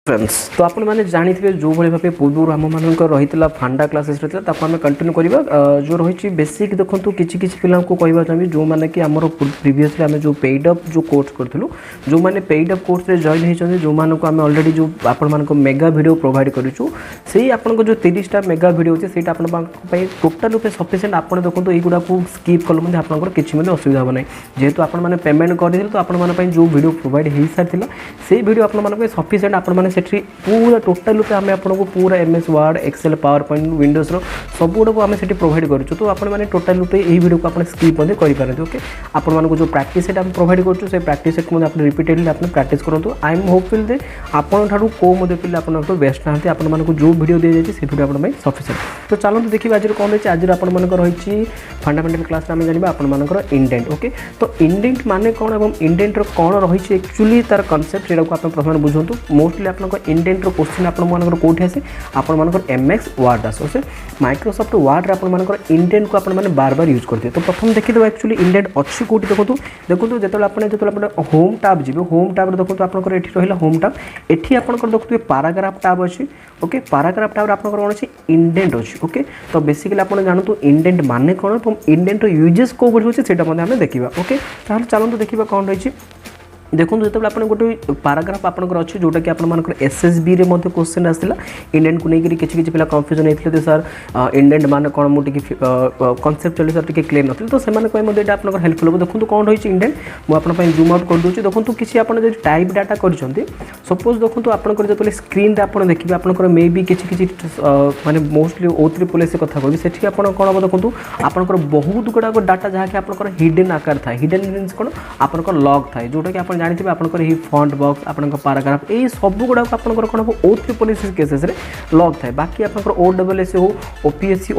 Friends तो आपण मैंने जानी थे जो भाई भाव पूर्व आम मान रही फांडा क्लासेस रही आम कंटिन्यू करवा जो रही बेसिक देखो किसी पिला कहवा चाहिए जो मैंने कि आम प्रीवियसली आम जो पेड अप जो कोर्स करूँ जो मैंने पेड अप कोर्स जॉइन होती जो मानक आम अलरेडी जो आपण मेगा वीडियो प्रोवाइड करूँ से आपको जो 30टा मेगा वीडियो अच्छे से टोटाल रूपे सफिसीयंट आप देखो युवा को स्कीप कले आपंकर किसी असुविधा हम ना जेहेतु आपने पेमेंट करेंगे तो आपण जो वीडियो प्रोवाइड हो सारी से वीडियो आप सफिसीयंट आप सेठी पूरा टोटाल रूपे आम आपको पूरा MS Word Excel PowerPoint Windows सब गुड़ाक आम से प्रोवाइड करूँ तो आपने टोटाल रूपे यही वीडियो को आप स्किप करेंगे ओके आपको जो प्रैक्टिस सेट प्रोवाइड करूँ से प्रैक्टिस सेट आप रिपीटेडली आप प्रैक्टिस करूँ आई एम होपफुल दे आपंठू कौ पिला आप बेस्ट ना आपको जो वीडियो दी जाए से वीडियो आप सफिसीयंट तो चलते देखिए आज कौन रही आज आप रही फंडामेंटल क्लास आम जाना आपर इंडेंट ओके तो इंडेंट माने कौन और इंडेंटर कौन रही एक्चुअली तार कनसेप्ट से प्रथम बुझुँ मोस्टली आप इंडेंटर क्वेश्चन आपंकर कौटी आसे आपर एमएक्स वर्ड आस से माइक्रोसॉफ्ट वर्ड आपर इंडेंट को आपने बार बार यूज करते तो प्रथम देखिए एक्चुअली इंडेंट अच्छी कौटी देखो देखो जो होम टैब जी होम टैब देखो आपंकर ये रहा होम टैब ये आपंकर देखते पैराग्राफ टैब अच्छी ओके पैराग्राफ टैब आपंकर कौन अच्छी इंडेंट अच्छी ओके तो बेसिकली आप जानतु इंडेंट माने कौन और इंडेंट यूजेस कौ भली होती है देखा ओके चलते देखा कौन रही देखो जो आप गोटे पैराग्राफ आपंकर अच्छे जोटा कि आपर एसएसबी रे क्वेश्चन आसाला इंडेंट को लेकर किसी पिला कन्फ्यूजन होते सर इंडेंट मान कौन मुझे कनसेप्चुअली सर टी क्लियर नी तो से आप हेल्पफुल हो देखो कौन रही इंडेंट मुझे जूम आउट कर दूसरी देखो किसी आप टाइप डाटा कर सपोज देखो आपंकर जो स्क्रीन आप देखिए आपंकर मे बी किसी माने मोस्टली O3 से कथा कह से कौन हम देखो आपंकर बहुत गुड़ाक डाटा जहाँकि आप हिडन आकार था हिडन मीन्स कौन आपंकर लॉग था जोटा कि आप जानते आपंकर ही फंट बॉक्स आपंकर पैराग्राफ ये सब गुड़ाक आपंकर कौन हम O3 केसेस लॉग थाए बाकी आपंकर OSS हो ओपीएससी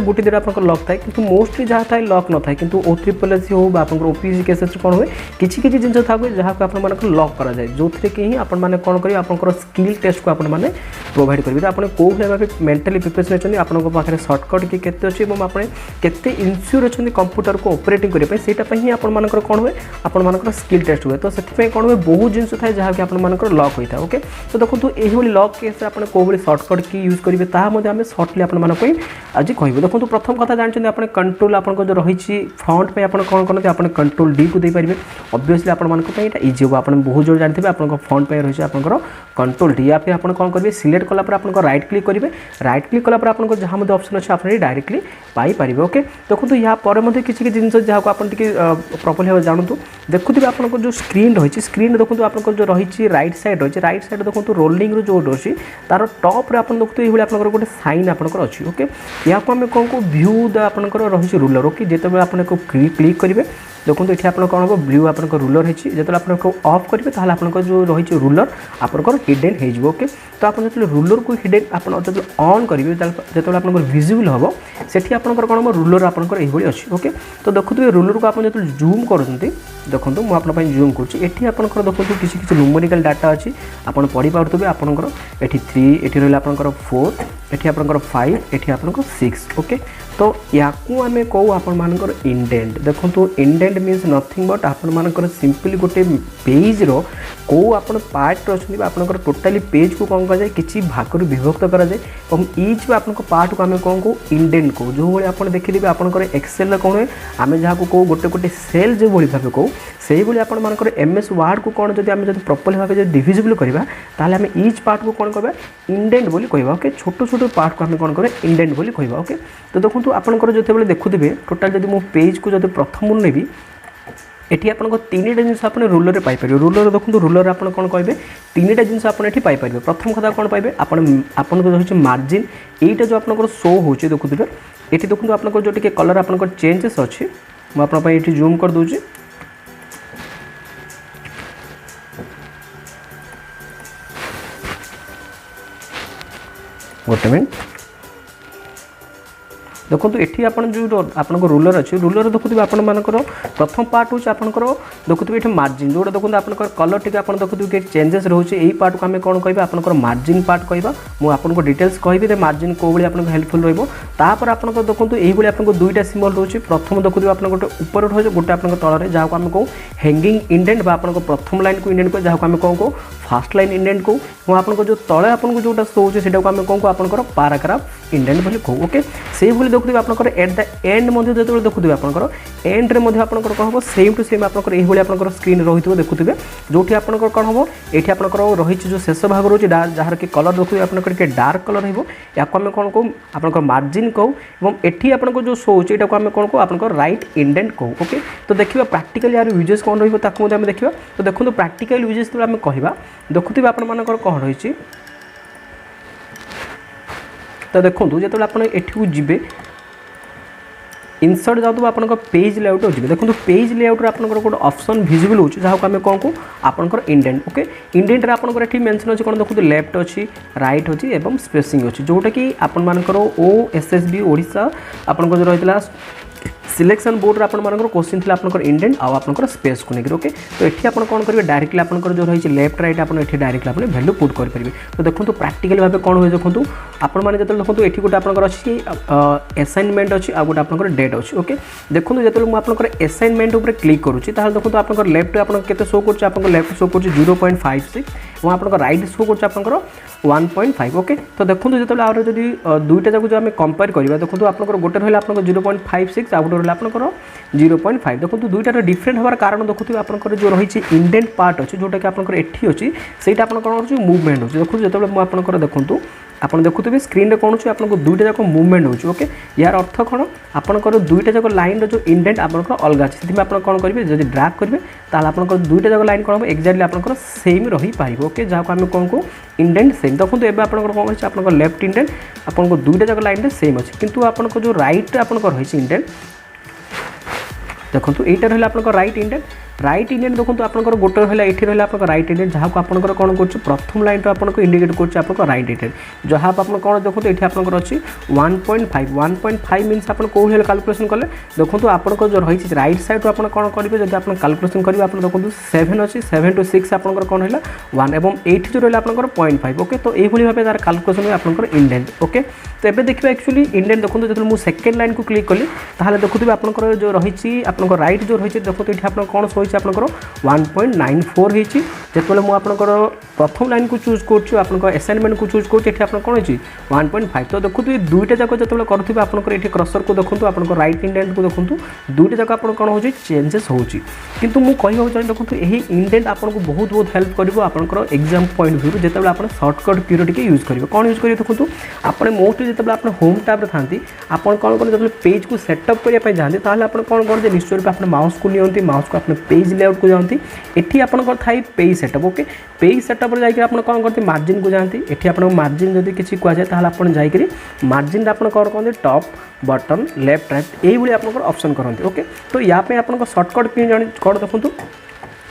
गोटे दुटा आप लॉग थाए कि मोस्टली जहाँ थाए लॉक न थाए कि O3 हो ओपीएससी केसेस कौन हुए किसी किसी जिन था जहाँ को आप लॉक कराए जो थे कि आपने कौन करेंगे आपंकर स्किल टेस्ट को आपने प्रोवाइड करेंगे तो आपने कौ भाव मेंटली प्रिपरेशन अच्छे आपंक पाखे सर्टकट कि केते अच्छे आपने केते इनस्योर अच्छे कंप्यूटर को ऑपरेटिंग करने से ही आपंकर कौन हुए आपंकर स्किल टेस्ट हुए तो से कौन हुए बहुत जिन थाए जहाँ कि आपंकर लॉक होता है ओके तो देखो यही लॉक केस आपने कौ भाई सर्टकट की यूज करेंगे तामें सर्टली आपको आज कह देखो प्रथम कथा जानते हैं कंट्रोल आप जो रही फ्रंट पे आप कौन करते हैं कंट्रोल डी को देपारे ऑब्वियसली आप इजी हो आप बहुत जोर जानते हैं आप फ्रंट पे रही है कंट्रोल डी या फिर आप कौन करेंगे सिलेक्ट कलापर आप राइट क्लिक करेंगे राइट क्लिक कलापर आप जहाँ ऑप्शन अच्छे आप डायरेक्टली पाइपर ओके देखो यहाँ पर किसी जिन जहाँ को आप प्रॉपर्ली भाव जानतु देखुए आप जो स्क्रीन रही स्क्रीन देखो आप जो रही राइट साइड देखो रोलिंग जो अच्छी तार टप रे आप देखते ये आप गोटे साइन आपंकर अच्छी ओके या आम कौन को व्यू आपंकर रही रूलर ओके जिते आप क्लिक करेंगे देखो ये आप कौन हम ब्लू आप रूलर है जो आप ऑफ करेंगे तो आप जो रही रूलर आपंकर हिडन हो ओके तो आप जो रूलर को हिडन आप जो ऑन करेंगे जो आप विजिबल हम से आपंकर कौन हम रूलर आपंकर ये अच्छी ओके तो देखो रूलर को आप जो जूम करते देखो मुझे जूम करुँची आपंकर देखो किसी किसी न्यूमेरिकल डाटा अच्छी आप पढ़ी पारे आपंकर ये 3 ये रहा आपंकर 4 ये आपंकर 5 ये आपंकर 6 ओके तो या आम कहूँ आपर इंडेंट देखो इंडेंट मीन्स नथिंग बट आपर सिंपली गोटे पेज रो कौ आप पार्ट अच्छे आपंकर टोटाली पेज को कौन कराए किसी भाग विभक्त कराए और ईच आप पार्ट को आम कौन कहूँ इंडेंट को जो भाई आप देखिए आपंकर एक्सेल कौन हुए आम जहाँ को गोटे गोटे सेल जो भाई भाव कहूँ से भाई आपर एमएस वर्ड को कौन जब आम प्रॉपर्ली भाव डिविजिबल करवा ताल ईच पार्ट को कौन कहवा इंडेंट बोली कहवा ओके छोट छोट पार्ट को आम कौन करें इंडेंट बोली कहवा ओके तो देखो आपंकर जो देखुए टोटाल जब मो पेज को जब प्रथम नेबी एटी आप 3टा जिन आप रूलर पाइपर रूलर देखो रूलर आप कौन कहे 3टा जिन आप पाइपर प्रथम कथा कौन पाइबे आपन रही मार्जिन यहीटा जो आप शो हो देखुए ये देखो आप जो टी कलर आप चेंजेस अच्छे मुझे जूम कर दूसरी गोटे मिनट देखो ये आपन जो आपन रूलर अच्छे रूलर देखुए आपर प्रथम पार्ट हूँ आपंकर देखुए ये मार्जिन जोटा देखो आप कलर टी आप देखुए चेंजेस रोचे यही पार्ट को आम कौन कह आपंकर मार्जिन पार्ट कह मुझे डिटेल्स कहि मार्जिन कौ भाई आपको हेल्पफुल रहा आप देखो ये आपको दुईटा सिम्बल रोचे प्रथम देखुए आप गोटे ऊपर रोचे गोटे आप तल जहाँ को आम कहूँ हैंगिंग इंडेंट प्रथम लाइन को इंडेंट कह जहाँ को आम कौन कहूँ फास्ट लाइन इंडेंट को आपको जो तले आपको जोटा शो होचे सेटा को आम कौन को आपंकर पैराग्राफ इंडेंट बोली कहूँ ओके से भाई देखुए आपंकर एट द एंड जो देखुए आपंकर एंड रे आपंकर कौन हम सेम टू सेम आपंकर यही आपंकर स्क्रीन रही देखुए जो आपंकर कौन हम ये आपंकर रही जो शेष भाग रोचे जार कि कलर देखुए आपंकर डार्क कलर या आम कौन कहूँ आपंकर मार्जिन कहूँ और ये आपंकर जो शो होचे यहाँ आम कौन कहूँ आपंकर राइट इंडेंट कहूँ ओके तो देखिए प्रैक्टिकली यार यूजेस कौन रही देखा तो देखो प्रैक्टिकल यूजेस जो आम कह देखुए आपर कौन रही तो देखो जो आप जी इनसर्ट जाऊ आप पेज लेआउट जी देखो पेज लेआउट आप गोटे ऑप्शन विजिबल हो जहाँ को आम कौन को आपंकर इंडेंट ओके इंडेंट रे आपंकर एठी मेंशन अछि कोन देखो लेफ्ट अछि राइट अछि एवं स्पेसिंग अछि जोटा कि आपन मानकर OSSB ओडिशा आपन जो रहितला सिलेक्शन बोर्ड आप क्वेश्चन थी आप इंडेंट आउ स्पेस को लेकर ओके तो ये आप कौन करेंगे डायरेक्टली आप जो रही लेफ्ट राइट आप डायरेक्टली आप वैल्यू पुट करेंगे तो देखो प्रैक्टिकल भाव कौन हुए देखो आपने जो देखो ये गोटे आप अच्छी असाइनमेंट अच्छी आ गोटे आप डेट अच्छी ओके देखो जो मुझे असाइनमेंट उपर क्लिक करुँची देखो आप लेफ्ट आप शो कर लेफ्ट शो कर 0.56 और आप राइट शो कर 1.5 ओके तो देखो जो आर जब दुईटा जाक जो आम कंपेयर करवा देखो आप गोटे रहा आप 0.56 आ गोटे रहा आप 0.5 देखो दुईटार डिफरेंट हमार कारण देखो आप जो रही इंडेंट पार्ट अच्छी जोटा कि आपंकर एठी अच्छी सहीटा आप कौन हो मुवमेंट हो देखो जो मुझे देखूँ आपन देखुए स्क्रीन रे कौन हो आपको दुईटा जाक मुवमेंट हो ओके यार अर्थ कौन आपंकर दुईटा जाक लाइन जो इंडेंट आपंकर अलग अच्छे से आप कौन करेंगे जब ड्रैग करेंगे ताल आप दुईटा जाक लाइन कौन हम एक्जाक्टली आपंकर सेम रही पार ओके जहाँ को आम कौन को इंडेंट सेम देखो एवं आप कौन अच्छे आप लेफ्ट इंडेंट आपको दुईटा जाक लाइन सेम अच्छे किंतु आपंकर जो राइट आपंकर रही इंडेंट देखो यहाँ रहा आप राइट इंडेंट देखो आप गोटे रहा ये रहा आप राइट इंडेंट जहाँ को आप कौन कर प्रथम लाइन आपको इंडिकेट कर राइट इंडेंट जहाँ आप कौन देखो ये आपंकर अच्छी 1.5 मीनस आप कौ कैलकुलेसन कले देखो आप जो रही राइट साइड आप कौन करेंगे जब आप कैलकुलेसन करेंगे आप देखो 7 अच्छी 7 to 6 आप कौन है 1 एवं 8 जो रहा आपंकर 0.5 ओके तो यही भाव तार कैलकुलेसन हुए आपंकर इंडेंट ओके तो ये देखिए एक्चुअली इंडेंट देखो जो मुझे सेकेंड लाइन को क्लिक कली ताहले देखुए आपंकर जो रही आपंकर राइट जो रही देखो ये आप कौन शो आपंकर 1.94 होती जो मुझे प्रथम लाइन को चूज कर असाइनमेंट को चूज कर आप कौन होती 1.5 तो देखो ये दुईटा जाक जो करुवे आपंकर ये क्रसर को देखो आप राइट इंडेंट को देखो दुईटा जाक आप कौन हो चेंजेस होती किंतु मुझे कहूँ चाहिए देखो यही इंडेंट आपको बहुत बहुत हेल्प कर आपंकर एग्जाम पॉइंट व्यू जो आप सर्टकट कीर टी यूज करेंगे कौन यूज करेंगे देखो आपने मोस्टली जो आप होम टैब रे थांती आपन कौन करें जब पेज को सेटअप करने जाते ताहले आपन कौन करें निश्चय रूप अपने माउस को नियंती माउस को अपने पेज लेआउट को जाती एठी आपन थाई page setup okay page setup रे जाकर आपन कौन करते मार्जिन को जाती एठी आपन मार्जिन जदि किसी कह जाए ताहले आपन जाकर मार्जिन आपन कौन कहते टॉप बटन लेफ्ट राइट यही भाई आपन ऑप्शन करते ओके तो या पे आपन सर्टकट कि जानी कौन देखो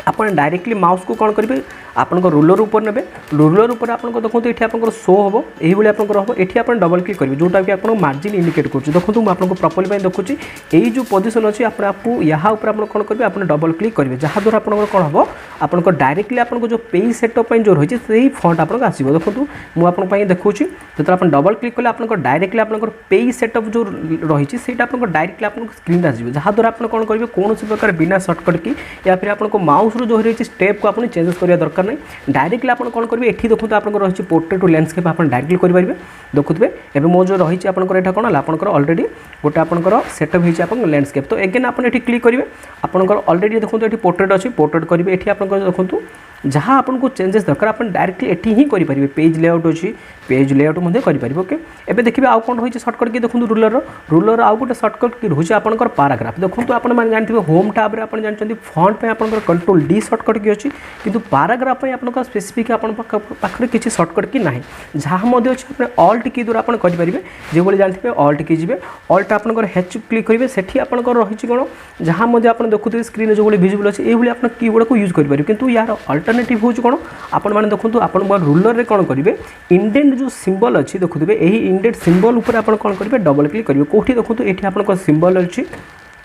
आप डायरेक्टली माउस को कौन करेंगे आपन रूलर ऊपर ने रूलर ऊपर आपको देखो ये आप शो हम यही आपंकर हम ये आप डबल क्लिक करेंगे जोटा कि आप मार्जिन इंडिकेट कर देखो मुझे आपको प्रॉपर्ली देखुची यही जो पोजिशन अच्छी आपको यहाँ ऊपर आप कौन करेंगे आप डबल क्लिक करेंगे जहाँद्वारा आप कौन हम आपको डायरेक्टली आपको जो पेज सेटअप जो रही है फंट आपको आसो देखो मुझे देखुँ जो आप डबल क्लिक कले आप डायरेक्टली आप पेज सेटअप जो रही है आप डायरेक्टली आप स्क्रीन आसो जहाँद्वारा आप कौन करेंगे कौन प्रकार बिना सर्टकट की या फिर आपको माउस जो रही है स्टेप को आपको चेंजेस करवा दरकार नहीं डायरेक्टली आप कौन करेंगे ये देखो आप रही पोर्ट्रेट टू लैंडस्केप आप डायरेक्टली करेंगे देखुए एवं मो जो रही है आपंकर कौन है आपंकर अलरेडी गोटे आपंकर सेटअप होती लैंडस्केप तो एगेन आप क्लिक करेंगे आपंकर अलरेडी देखो ये पोर्ट्रेट अच्छी पोर्ट्रेट करेंगे ये आप देखो जहाँ आपको चेंजेस दरकार आप डायरेक्टली एटी ही करेंगे पेज लेआउट अच्छी पेज लेआउट करेंगे ओके एवं देखिए आउ कौन रही सर्टकट की देखो रूलर आउ गोटे सर्टकट की रही है आपंकर पैराग्राफ देखो आप जानते हैं होम टैब आप जानते हैं फंट पे आपंकर कंट्रोल डी सर्टकट की अच्छी किंतु पैराग्राफ आपंकर स्पेसिफिक पाखे किसी सर्टकट की ना जहाँ अच्छे अपने अल्ट की द्वारा आप करेंगे जो भाई जानते हैं अल्ट की जी अल्ट आपंकर हेच क्लिक करेंगे सेठी आपंकर रही कौन जहाँ आप देखुए स्क्रीन जो भाई विजिबल अच्छे ये आप कीबोर्ड को यूज करेंगे किंतु यार अल्टरनेट अल्टरनेटिव हो कौन आपण मैंने देखो आप रूलर में कौन करेंगे इंडेंट जो सिंबल अच्छी देखुए यही इंडेंट सिंबल उपर आप कौन करेंगे डबल क्लिक करेंगे कौटी देखो ये आप सिंबल अच्छी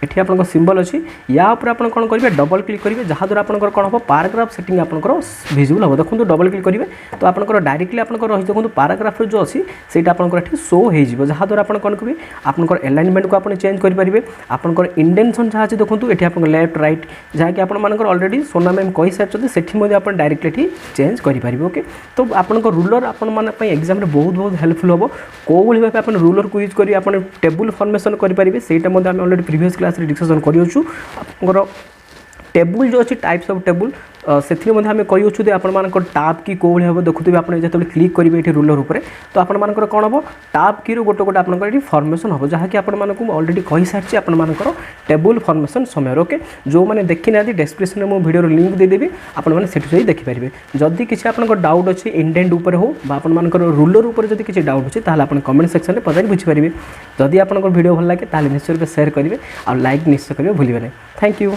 एठी आपन सिंबल अच्छी या ऊपर आपन कौन करेंगे डबल क्लिक करेंगे जहाँद्वारा आपन कौन हम पाराग्राफ सेटिंग आपंकर भिजिबल हम देखो डबल क्लिक करेंगे तो आपंकर डायरेक्टली आपंकर रही देखो पाराग्राफ जो अच्छी से आपंकर शो हो जहाँद्वारा आप कौन करेंगे आपंकर एलाइनमेंट को आप चेंज करेंगे आपंकर इंडेंशन जहाँ अच्छी देखो ये आप लेफ्ट राइट जहाँकि आपंकर अलरेडी सोना मैम कही सारी से आप डायरेक्टली चेंज करेंगे ओके तो आपंक रूलर आपण एग्जाम बहुत बहुत हेल्पफुल हम कौ भाव आप रूलर को यूज कर आप टेबुल फॉर्मेशन करेंगे से अलरेडी प्रीवियस क्लास डिस्कसन कर टेबुल जो अच्छी टाइप्स ऑफ टेबुल से आम कही आप टाप की कौ भाव देखुए आप जो क्लिक करेंगे ये रूलर उपर तो आपर कौन हम टाप की गोटे गोटे आप फॉर्मेशन हम जहाँकि ऑलरेडी कही सारी आपर टेबुल फॉर्मेशन समय ओके जो मैंने देखी ना डिस्क्रिप्शन में मो वीडियो लिंक देदेवी आपने से देखिपारे जदि किसी आप डाउट अच्छे इंडेंट उपर हो रूलर उपर जब किसी डाउट अच्छे आप कमेंट सेक्शन में पचारि बुझीपारे जदि आप वीडियो भल लगे निश्चय शेयर करेंगे और लाइक निश्चय करेंगे भूलें नहीं थैंक यू।